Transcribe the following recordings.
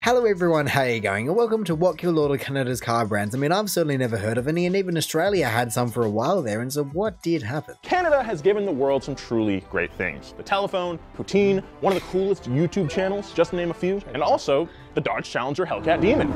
Hello everyone, how are you going? And welcome to What Killed All of Canada's car brands. I mean, I've certainly never heard of any, and even Australia had some for a while there, and so what did happen? Canada has given the world some truly great things. The telephone, poutine, one of the coolest YouTube channels, just to name a few, and also the Dodge Challenger Hellcat Demon.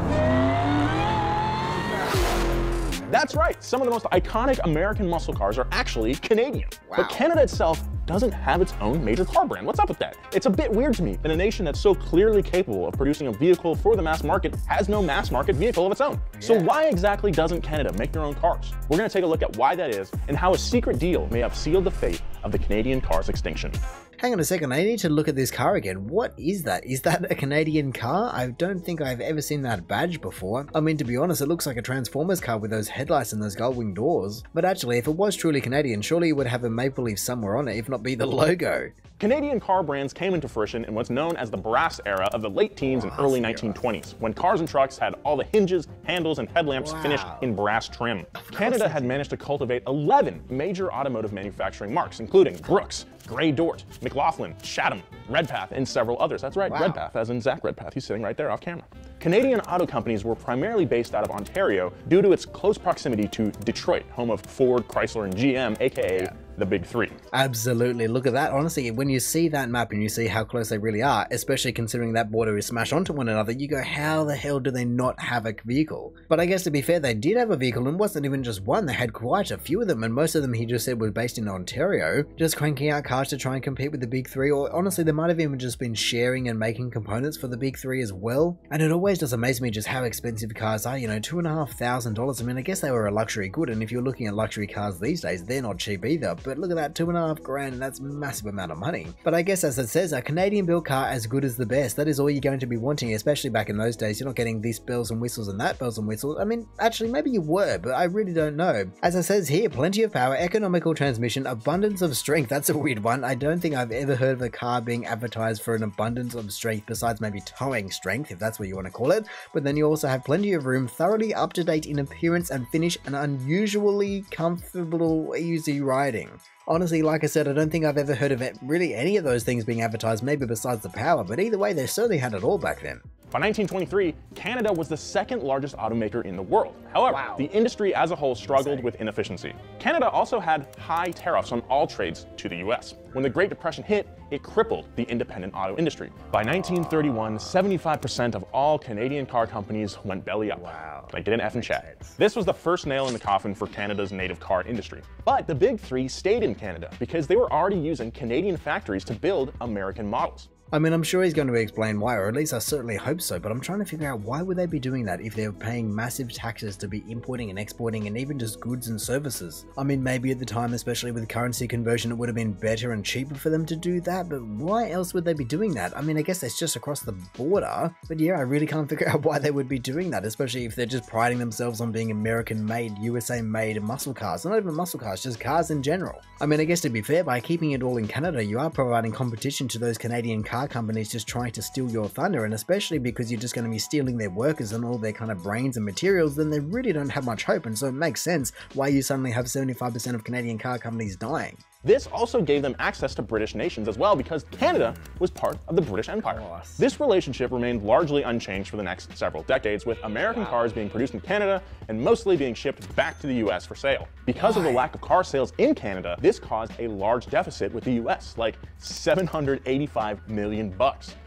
That's right, some of the most iconic American muscle cars are actually Canadian. Wow. But Canada itself doesn't have its own major car brand. What's up with that? It's a bit weird to me that a nation that's so clearly capable of producing a vehicle for the mass market has no mass market vehicle of its own. Yeah. So why exactly doesn't Canada make their own cars? We're gonna take a look at why that is and how a secret deal may have sealed the fate of the Canadian car's extinction. Hang on a second, I need to look at this car again. What is that? Is that a Canadian car? I don't think I've ever seen that badge before. I mean, to be honest, it looks like a Transformers car with those headlights and those gull-wing doors. But actually, if it was truly Canadian, surely it would have a maple leaf somewhere on it, if not be the logo. Canadian car brands came into fruition in what's known as the brass era of the late teens and early 1920s, when cars and trucks had all the hinges, handles, and headlamps finished in brass trim. Canada had managed to cultivate 11 major automotive manufacturing marks, including Brooks, Grey Dort, McLaughlin, Chatham, Redpath, and several others. That's right, Redpath, as in Zach Redpath. He's sitting right there off camera. Canadian auto companies were primarily based out of Ontario due to its close proximity to Detroit, home of Ford, Chrysler, and GM, aka the Big Three. Absolutely. Look at that. Honestly, when you see that map and you see how close they really are, especially considering that border is smashed onto one another, you go, how the hell do they not have a vehicle? But I guess to be fair, they did have a vehicle, and wasn't even just one. They had quite a few of them, and most of them he just said were based in Ontario, just cranking out cars to try and compete with the Big Three, or honestly, they might have even just been sharing and making components for the Big Three as well. And it always does amaze me just how expensive cars are, you know, $2,500. I mean, I guess they were a luxury good, and if you're looking at luxury cars these days, they're not cheap either. But look at that, $2.5 grand, and that's a massive amount of money. But I guess as it says, a Canadian built car as good as the best. That is all you're going to be wanting, especially back in those days. You're not getting this bells and whistles and that bells and whistles. I mean, actually, maybe you were, but I really don't know. As it says here, plenty of power, economical transmission, abundance of strength. That's a weird one. I don't think I've ever heard of a car being advertised for an abundance of strength besides maybe towing strength, if that's what you want to call it. But then you also have plenty of room, thoroughly up to date in appearance and finish, and unusually comfortable, easy riding. Honestly, like I said, I don't think I've ever heard of it, really any of those things being advertised, maybe besides the power, but either way, they certainly had it all back then. By 1923, Canada was the second largest automaker in the world. However, the industry as a whole struggled with inefficiency. Canada also had high tariffs on all trades to the US. When the Great Depression hit, it crippled the independent auto industry. By 1931, 75% of all Canadian car companies went belly up. Like didn't effing chat. This was the first nail in the coffin for Canada's native car industry. But the Big Three stayed in Canada because they were already using Canadian factories to build American models. I mean, I'm sure he's going to explain why, or at least I certainly hope so, but I'm trying to figure out why would they be doing that if they're paying massive taxes to be importing and exporting and even just goods and services. I mean, maybe at the time, especially with currency conversion, it would have been better and cheaper for them to do that, but why else would they be doing that? I mean, I guess it's just across the border, but yeah, I really can't figure out why they would be doing that, especially if they're just priding themselves on being American-made, USA-made muscle cars. Not even muscle cars, just cars in general. I mean, I guess to be fair, by keeping it all in Canada, you are providing competition to those Canadian car companies just trying to steal your thunder, and especially because you're just going to be stealing their workers and all their kind of brains and materials, then they really don't have much hope, and so it makes sense why you suddenly have 75% of Canadian car companies dying. This also gave them access to British nations as well because Canada was part of the British Empire. This relationship remained largely unchanged for the next several decades, with American cars being produced in Canada and mostly being shipped back to the US for sale. Because of the lack of car sales in Canada, this caused a large deficit with the US, like $785 million.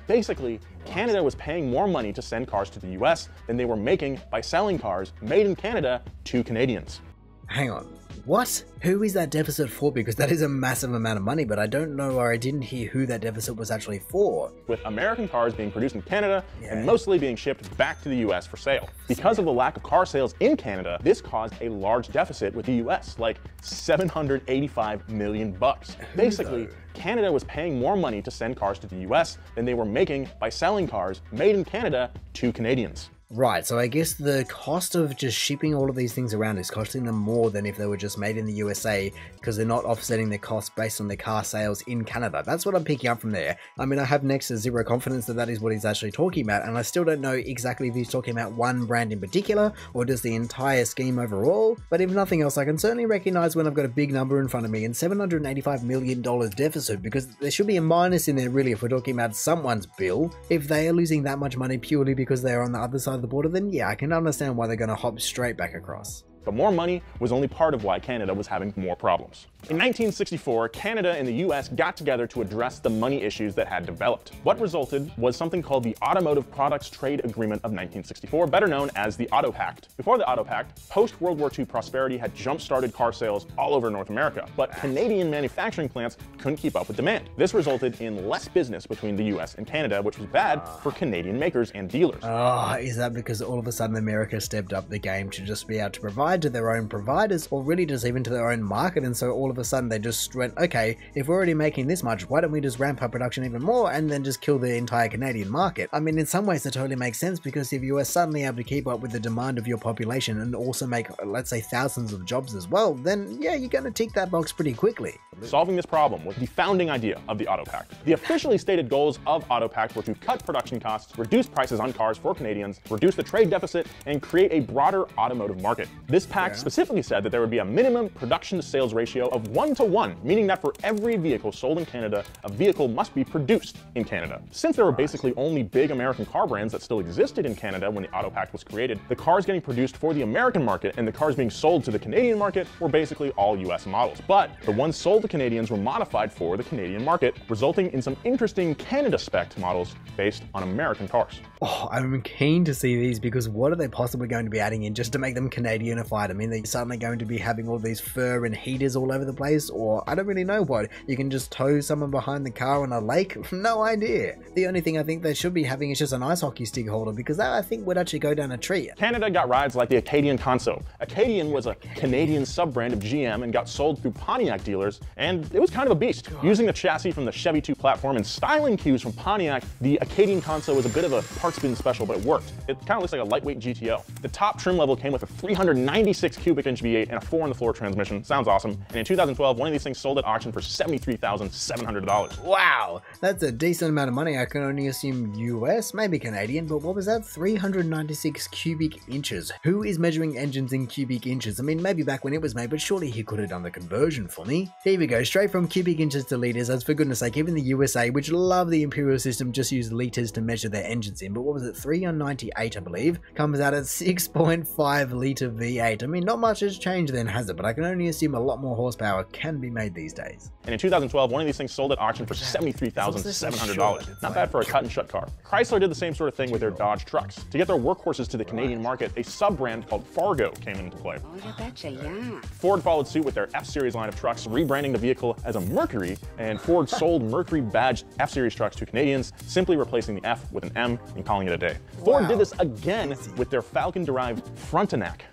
Basically, Canada was paying more money to send cars to the US than they were making by selling cars made in Canada to Canadians. Hang on. What? Who is that deficit for? Because that is a massive amount of money, but I don't know, or I didn't hear who that deficit was actually for. With American cars being produced in Canada and mostly being shipped back to the US for sale. Because of the lack of car sales in Canada, this caused a large deficit with the US, like $785 million. Basically, Canada was paying more money to send cars to the US than they were making by selling cars made in Canada to Canadians. Right, so I guess the cost of just shipping all of these things around is costing them more than if they were just made in the USA, because they're not offsetting their costs based on their car sales in Canada. That's what I'm picking up from there. I mean, I have next to zero confidence that that is what he's actually talking about, and I still don't know exactly if he's talking about one brand in particular, or just the entire scheme overall, but if nothing else, I can certainly recognize when I've got a big number in front of me and $785 million deficit, because there should be a minus in there really if we're talking about someone's bill. If they are losing that much money purely because they're on the other side of the border, then yeah, I can understand why they're going to hop straight back across. But more money was only part of why Canada was having more problems. In 1964, Canada and the US got together to address the money issues that had developed. What resulted was something called the Automotive Products Trade Agreement of 1964, better known as the Auto Pact. Before the Auto Pact, post-World War II prosperity had jump-started car sales all over North America, but Canadian manufacturing plants couldn't keep up with demand. This resulted in less business between the US and Canada, which was bad for Canadian makers and dealers. Oh, is that because all of a sudden America stepped up the game to just be able to provide to their own providers, or really just even to their own market, and so all of a sudden they just went, okay, if we're already making this much, why don't we just ramp up production even more and then just kill the entire Canadian market? I mean, in some ways that totally makes sense, because if you are suddenly able to keep up with the demand of your population and also make, let's say, thousands of jobs as well, then yeah, you're going to tick that box pretty quickly. Solving this problem was the founding idea of the Auto Pact. The officially stated goals of Auto Pact were to cut production costs, reduce prices on cars for Canadians, reduce the trade deficit, and create a broader automotive market. This pact specifically said that there would be a minimum production to sales ratio of 1:1, meaning that for every vehicle sold in Canada, a vehicle must be produced in Canada. Since there were basically only big American car brands that still existed in Canada when the Auto Pact was created, the cars getting produced for the American market and the cars being sold to the Canadian market were basically all US models. But the ones sold to Canadians were modified for the Canadian market, resulting in some interesting Canada-spec models based on American cars. Oh, I'm keen to see these, because what are they possibly going to be adding in just to make them Canadianified? I mean, they're suddenly going to be having all these fur and heaters all over the place, or I don't really know what. You can just tow someone behind the car on a lake? No idea. The only thing I think they should be having is just an ice hockey stick holder, because that I think would actually go down a tree. Canada got rides like the Acadian Conso. Acadian was a Canadian sub-brand of GM and got sold through Pontiac dealers, and it was kind of a beast. Using the chassis from the Chevy 2 platform and styling cues from Pontiac, the Acadian Conso was a bit of a parts bin special, but it worked. It kind of looks like a lightweight GTO. The top trim level came with a 396 cubic inch V8 and a 4-on-the-floor transmission. Sounds awesome. And in 2012, one of these things sold at auction for $73,700. Wow, that's a decent amount of money. I can only assume US, maybe Canadian, but what was that? 396 cubic inches. Who is measuring engines in cubic inches? I mean, maybe back when it was made, but surely he could have done the conversion for me. Here we go, straight from cubic inches to liters, as for goodness sake, even the USA, which love the imperial system, just use liters to measure their engines in. But what was it, 3 on 98, I believe, comes out at 6.5 litre V8. I mean, not much has changed then, has it? But I can only assume a lot more horsepower can be made these days. And in 2012, one of these things sold at auction for $73,700. Not bad for a cut and shut car. Chrysler did the same sort of thing with their Dodge trucks. To get their workhorses to the Canadian market, a sub-brand called Fargo came into play. Oh, you betcha, yeah. Ford followed suit with their F-Series line of trucks, rebranding the vehicle as a Mercury, and Ford sold Mercury-badged F-Series trucks to Canadians, simply replacing the F with an M and calling it a day. Ford did this again with their Falcon-derived Frontenac.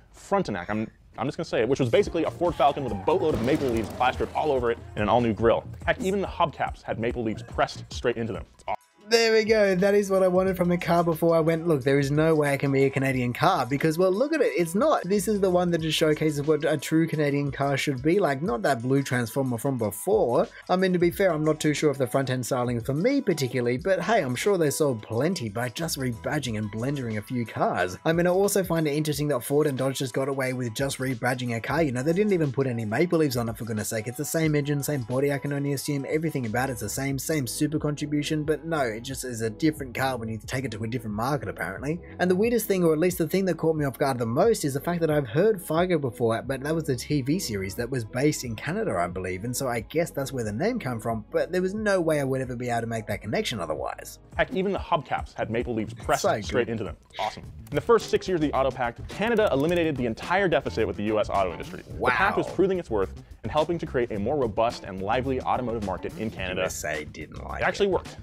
I'm just gonna say it, which was basically a Ford Falcon with a boatload of maple leaves plastered all over it and an all-new grille. Heck, even the hubcaps had maple leaves pressed straight into them. It's awesome. There we go. That is what I wanted from a car before I went, look, there is no way it can be a Canadian car, because, well, look at it. It's not. This is the one that just showcases what a true Canadian car should be like, not that blue Transformer from before. I mean, to be fair, I'm not too sure if the front end styling is for me particularly, but hey, I'm sure they sold plenty by just rebadging and blendering a few cars. I mean, I also find it interesting that Ford and Dodge just got away with just rebadging a car. You know, they didn't even put any maple leaves on it, for goodness sake. It's the same engine, same body. I can only assume everything about it's the same super contribution, but no, it just is a different car when you take it to a different market, apparently. And the weirdest thing, or at least the thing that caught me off guard the most, is the fact that I've heard Fargo before, but that was a TV series that was based in Canada, I believe, and so I guess that's where the name came from, but there was no way I would ever be able to make that connection otherwise. Heck, even the hubcaps had maple leaves pressed straight into them. Awesome. In the first 6 years of the Auto Pact, Canada eliminated the entire deficit with the US auto industry. Wow. The pact was proving its worth and helping to create a more robust and lively automotive market in Canada. USA didn't like it. It actually worked.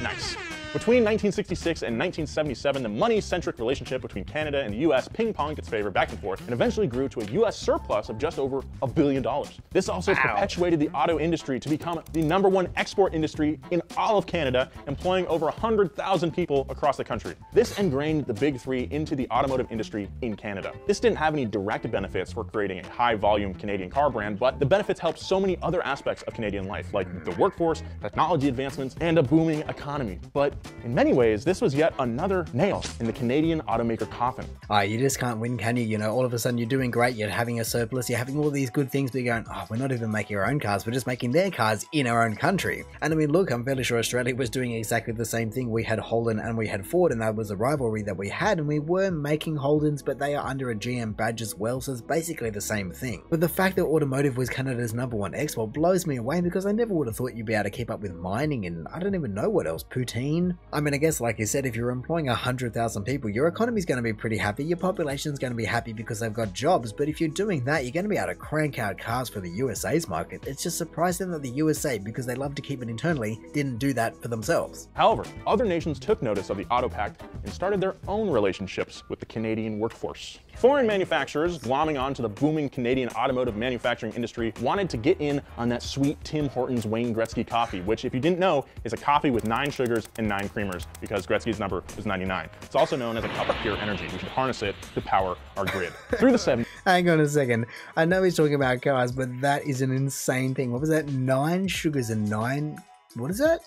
Nice. Between 1966 and 1977, the money-centric relationship between Canada and the US ping-ponged its favor back and forth and eventually grew to a US surplus of just over $1 billion. This also perpetuated the auto industry to become the #1 export industry in all of Canada, employing over 100,000 people across the country. This ingrained the big three into the automotive industry in Canada. This didn't have any direct benefits for creating a high-volume Canadian car brand, but the benefits helped so many other aspects of Canadian life, like the workforce, technology advancements, and a booming economy. But in many ways, this was yet another nail in the Canadian automaker coffin. You just can't win, can you? You know, all of a sudden you're doing great, you're having a surplus, you're having all these good things, but you're going, oh, we're not even making our own cars, we're just making their cars in our own country. And I mean, look, I'm fairly sure Australia was doing exactly the same thing. We had Holden and we had Ford, and that was a rivalry that we had, and we were making Holdens, but they are under a GM badge as well, so it's basically the same thing. But the fact that automotive was Canada's #1 export blows me away, because I never would have thought you'd be able to keep up with mining and I don't even know what else, poutine. I mean, I guess like you said, if you're employing 100,000 people, your economy's going to be pretty happy, your population's going to be happy because they've got jobs, but if you're doing that, you're going to be able to crank out cars for the USA's market. It's just surprising that the USA, because they love to keep it internally, didn't do that for themselves. However, other nations took notice of the Auto Pact and started their own relationships with the Canadian workforce. Foreign manufacturers, glomming onto the booming Canadian automotive manufacturing industry, wanted to get in on that sweet Tim Hortons Wayne Gretzky coffee, which, if you didn't know, is a coffee with 9 sugars and 9 creamers, because Gretzky's number was 99. It's also known as a cup of pure energy. We should harness it to power our grid. Through the 70s. Hang on a second. I know he's talking about cars, but that is an insane thing. What was that? 9 sugars and 9... What is that?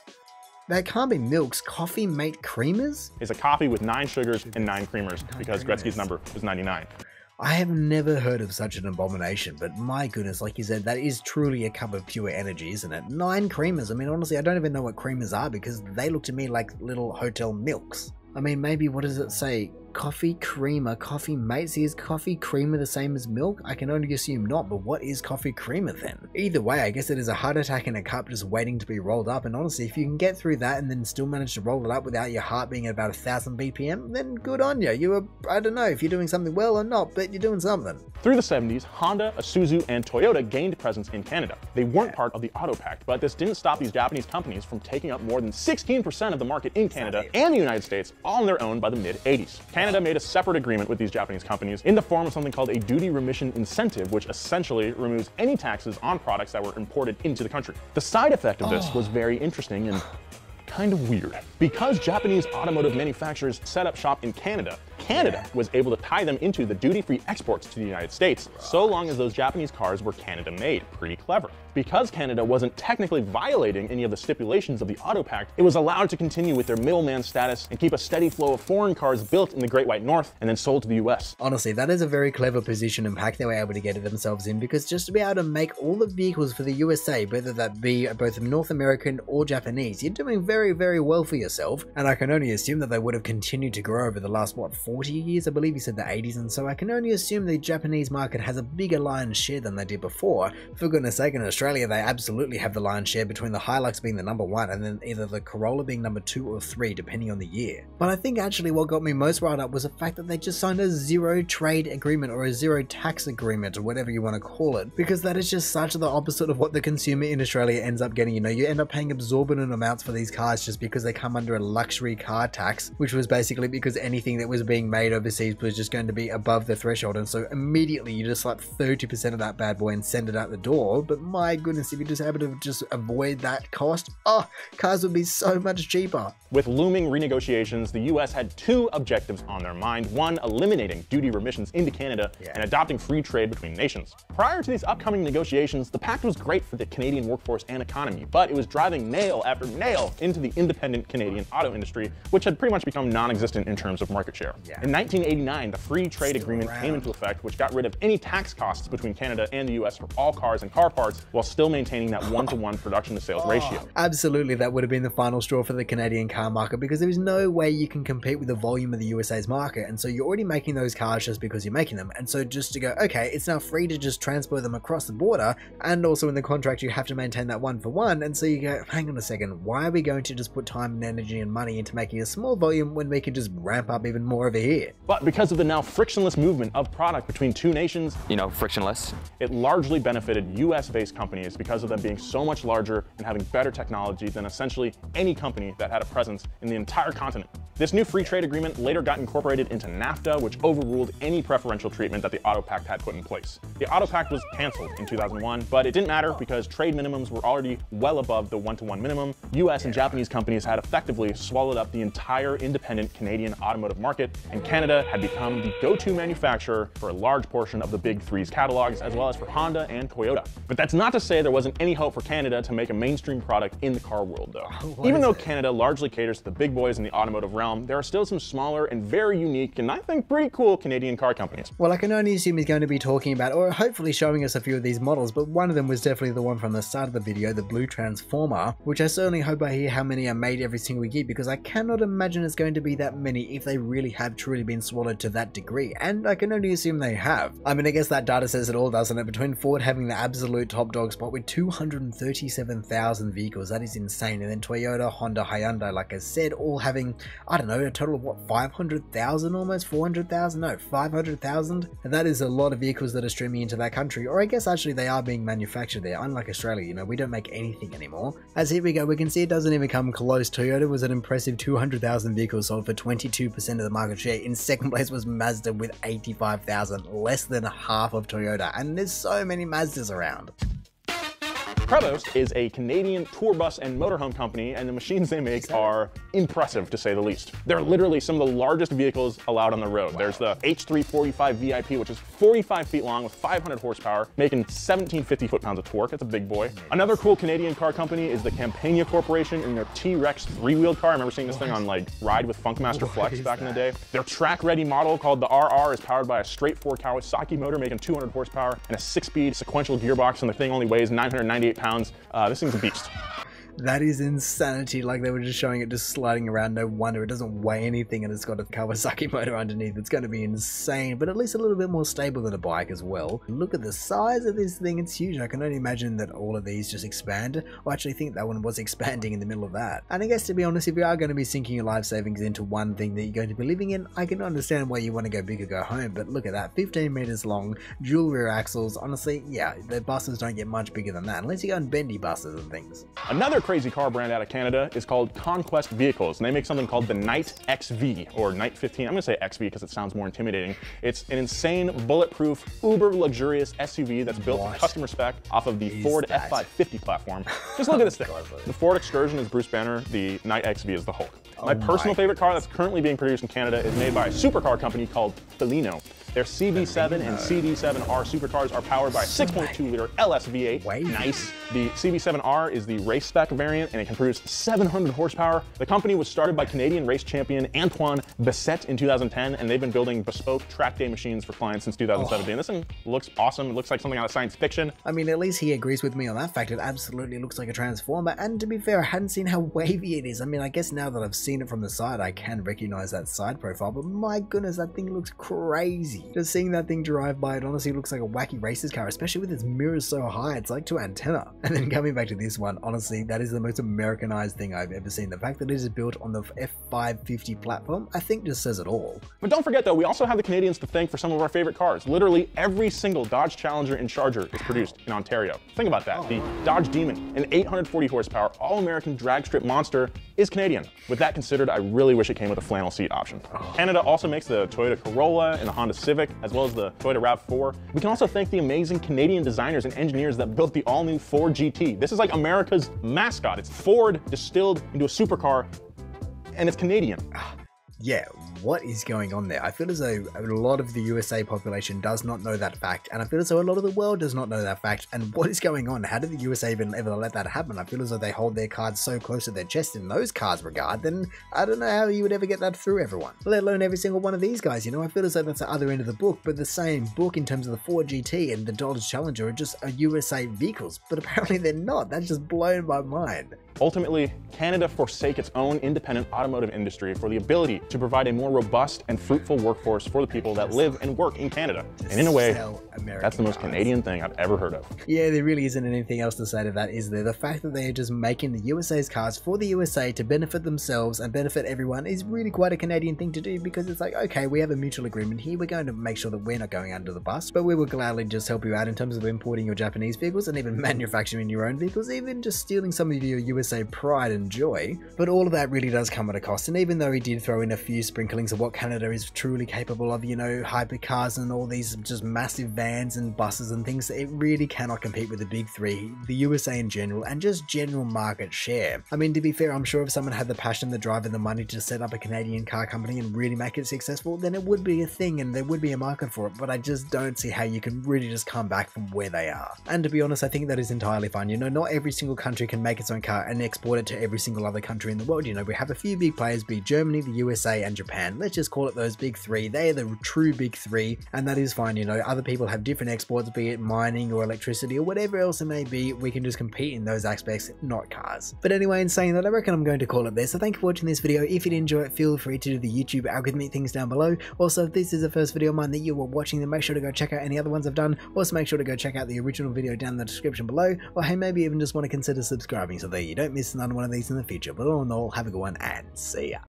That can't be milks. Coffee Mate creamers? Is a coffee with 9 sugars and 9 creamers, because Gretzky's number was 99. I have never heard of such an abomination, but my goodness, like you said, that is truly a cup of pure energy, isn't it? 9 creamers. I mean, honestly, I don't even know what creamers are, because they look to me like little hotel milks. I mean, maybe, what does it say? Coffee creamer, coffee mate. See, is coffee creamer the same as milk? I can only assume not, but what is coffee creamer then? Either way, I guess it is a heart attack in a cup just waiting to be rolled up, and honestly, if you can get through that and then still manage to roll it up without your heart being at about 1,000 BPM, then good on you. You were, I don't know if you're doing something well or not, but you're doing something. Through the 70s, Honda, Isuzu, and Toyota gained presence in Canada. They weren't part of the Auto Pact, but this didn't stop these Japanese companies from taking up more than 16% of the market in Canada and the United States, all on their own by the mid-80s. Canada made a separate agreement with these Japanese companies in the form of something called a duty remission incentive, which essentially removes any taxes on products that were imported into the country. The side effect of this was very interesting and kind of weird. Because Japanese automotive manufacturers set up shop in Canada, Canada was able to tie them into the duty-free exports to the United States, so long as those Japanese cars were Canada-made. Pretty clever. Because Canada wasn't technically violating any of the stipulations of the Auto Pact, it was allowed to continue with their middleman status and keep a steady flow of foreign cars built in the Great White North and then sold to the US. Honestly, that is a very clever position and pack they were able to get themselves in, because just to be able to make all the vehicles for the USA, whether that be both North American or Japanese, you're doing very, very well for yourself. And I can only assume that they would have continued to grow over the last, what, 40 years? I believe you said the 80s, and so I can only assume the Japanese market has a bigger lion's share than they did before. For goodness sake, in Australia, they absolutely have the lion's share, between the Hilux being the #1 and then either the Corolla being #2 or 3, depending on the year. But I think actually what got me most riled up was the fact that they just signed a zero trade agreement, or a zero tax agreement, or whatever you want to call it, because that is just such the opposite of what the consumer in Australia ends up getting. You know, you end up paying exorbitant amounts for these cars just because they come under a luxury car tax, which was basically because anything that was being made overseas was just going to be above the threshold, and so immediately you just slap 30% of that bad boy and send it out the door. But my goodness, if you just able to just avoid that cost, cars would be so much cheaper. With looming renegotiations, the US had 2 objectives on their mind. One, eliminating duty remissions into Canada and adopting free trade between nations. Prior to these upcoming negotiations, the pact was great for the Canadian workforce and economy, but it was driving nail after nail into the independent Canadian auto industry, which had pretty much become non-existent in terms of market share. In 1989, the free trade agreement came into effect, which got rid of any tax costs between Canada and the US for all cars and car parts, while still maintaining that 1-to-1 production to sales ratio. Absolutely, that would have been the final straw for the Canadian car market, because there is no way you can compete with the volume of the USA's market, and so you're already making those cars just because you're making them, and so just to go, okay, it's now free to just transport them across the border, and also in the contract you have to maintain that 1-for-1, and so you go, hang on a second, why are we going to just put time and energy and money into making a small volume when we can just ramp up even more over here? hear. But because of the now frictionless movement of product between two nations, frictionless, it largely benefited US-based companies because of them being so much larger and having better technology than essentially any company that had a presence in the entire continent. This new free trade agreement later got incorporated into NAFTA, which overruled any preferential treatment that the Auto Pact had put in place. The Auto Pact was canceled in 2001, but it didn't matter because trade minimums were already well above the one-to-one minimum. US and Japanese companies had effectively swallowed up the entire independent Canadian automotive market, and Canada had become the go-to manufacturer for a large portion of the Big Three's catalogs, as well as for Honda and Toyota. But that's not to say there wasn't any hope for Canada to make a mainstream product in the car world, though. Even though Canada largely caters to the big boys in the automotive realm, there are still some smaller and very unique and I think pretty cool Canadian car companies. Well, I can only assume he's going to be talking about, or hopefully showing us a few of these models, but one of them was definitely the one from the start of the video, the blue Transformer, which I certainly hope I hear how many are made every single year, because I cannot imagine it's going to be that many if they really have truly been swallowed to that degree, and I can only assume they have. I mean, I guess that data says it all, doesn't it? Between Ford having the absolute top dog spot with 237,000 vehicles, that is insane, and then Toyota, Honda, Hyundai, like I said, all having, I don't know, a total of what, 500,000 almost? 400,000? No, 500,000? And that is a lot of vehicles that are streaming into that country, or I guess actually they are being manufactured there, unlike Australia, you know, we don't make anything anymore. As here we go, we can see it doesn't even come close. Toyota was an impressive 200,000 vehicles sold for 22% of the market share. In second place was Mazda with 85,000, less than half of Toyota, and there's so many Mazdas around. Prevost is a Canadian tour bus and motorhome company, and the machines they make are impressive, to say the least. They're literally some of the largest vehicles allowed on the road. There's the H345 VIP, which is 45 feet long with 500 horsepower, making 1750 foot-pounds of torque. It's a big boy. Another cool Canadian car company is the Campania Corporation in their T-Rex three-wheeled car. I remember seeing this thing on like Ride with Funkmaster Flex back in the day. Their track-ready model called the RR is powered by a straight 4 Kawasaki motor, making 200 horsepower and a 6-speed sequential gearbox, and the thing only weighs 998 pounds. This thing's a beast. That is insanity. Like, they were just showing it just sliding around. No wonder it doesn't weigh anything and it's got a Kawasaki motor underneath. It's going to be insane, but at least a little bit more stable than a bike as well. Look at the size of this thing. It's huge. I can only imagine that all of these just expand. I actually think that one was expanding in the middle of that. And I guess, to be honest, if you are going to be sinking your life savings into one thing that you're going to be living in, I can understand why you want to go big or go home. But look at that, 15 meters long, dual rear axles. Honestly, yeah, the buses don't get much bigger than that unless you go on bendy buses and things. Another crazy car brand out of Canada is called Conquest Vehicles, and they make something called the Knight XV, or Knight 15. I'm gonna say XV because it sounds more intimidating. It's an insane, bulletproof, uber luxurious SUV that's built to customer spec off of the Ford F550 platform. Just look at this thing. The Ford Excursion is Bruce Banner, the Knight XV is the Hulk. My personal favorite car that's currently being produced in Canada is made by a supercar company called Felino. Their CB7 and CB7R supercars are powered by a 6.2-liter LS V8. Nice. The CB7R is the race spec variant, and it can produce 700 horsepower. The company was started by Canadian race champion Antoine Bessette in 2010, and they've been building bespoke track day machines for clients since 2017. This thing looks awesome. It looks like something out of science fiction. I mean, at least he agrees with me on that fact. It absolutely looks like a Transformer, and to be fair, I hadn't seen how wavy it is. I mean, I guess now that I've seen it from the side, I can recognize that side profile, but my goodness, that thing looks crazy. Just seeing that thing drive by, it honestly looks like a wacky racer's car, especially with its mirrors so high, it's like to antenna. And then coming back to this one, honestly, that is the most Americanized thing I've ever seen. The fact that it is built on the F550 platform, I think just says it all. But don't forget though, we also have the Canadians to thank for some of our favorite cars. Literally every single Dodge Challenger and Charger is produced in Ontario. Think about that. The Dodge Demon, an 840 horsepower, all-American drag strip monster, is Canadian. With that considered, I really wish it came with a flannel seat option. Canada also makes the Toyota Corolla and the Honda Civic, as well as the Toyota RAV4. We can also thank the amazing Canadian designers and engineers that built the all-new Ford GT. This is like America's mascot. It's Ford distilled into a supercar, and it's Canadian. Yeah, what is going on there? I feel as though a lot of the USA population does not know that fact, and I feel as though a lot of the world does not know that fact. And what is going on? How did the USA even ever let that happen? I feel as though they hold their cards so close to their chest in those cards regard, then I don't know how you would ever get that through everyone, let alone every single one of these guys. You know, I feel as though that's the other end of the book, but the same book in terms of the Ford GT and the Dodge Challenger are just USA vehicles, but apparently they're not. That's just blown my mind. Ultimately, Canada forsake its own independent automotive industry for the ability to provide a more more robust and fruitful workforce for the people that live and work in Canada. And in a way, that's the most Canadian thing I've ever heard of. Yeah, there really isn't anything else to say to that, is there? The fact that they are just making the USA's cars for the USA to benefit themselves and benefit everyone is really quite a Canadian thing to do, because it's like, okay, we have a mutual agreement here, we're going to make sure that we're not going under the bus, but we will gladly just help you out in terms of importing your Japanese vehicles and even manufacturing your own vehicles, even just stealing some of your USA pride and joy. But all of that really does come at a cost, and even though he did throw in a few sprinklings of what Canada is truly capable of, you know, hypercars and all these just massive vans and buses and things, it really cannot compete with the big three, the USA in general, and just general market share. I mean, to be fair, I'm sure if someone had the passion, the drive and the money to set up a Canadian car company and really make it successful, then it would be a thing and there would be a market for it, but I just don't see how you can really just come back from where they are. And to be honest, I think that is entirely fine. You know, not every single country can make its own car and export it to every single other country in the world. You know, we have a few big players, be Germany, the USA and Japan. Let's just call it those big three. They are the true big three, and that is fine. You know, other people have different exports, be it mining or electricity or whatever else it may be. We can just compete in those aspects, not cars. But anyway, in saying that, I reckon I'm going to call it there. So thank you for watching this video. If you did enjoy it, feel free to do the YouTube algorithmic things down below. Also, if this is the first video of mine that you were watching, then make sure to go check out any other ones I've done. Also, make sure to go check out the original video down in the description below, or hey, maybe even just want to consider subscribing so that you don't miss another one of these in the future. But all in all, have a good one and see ya.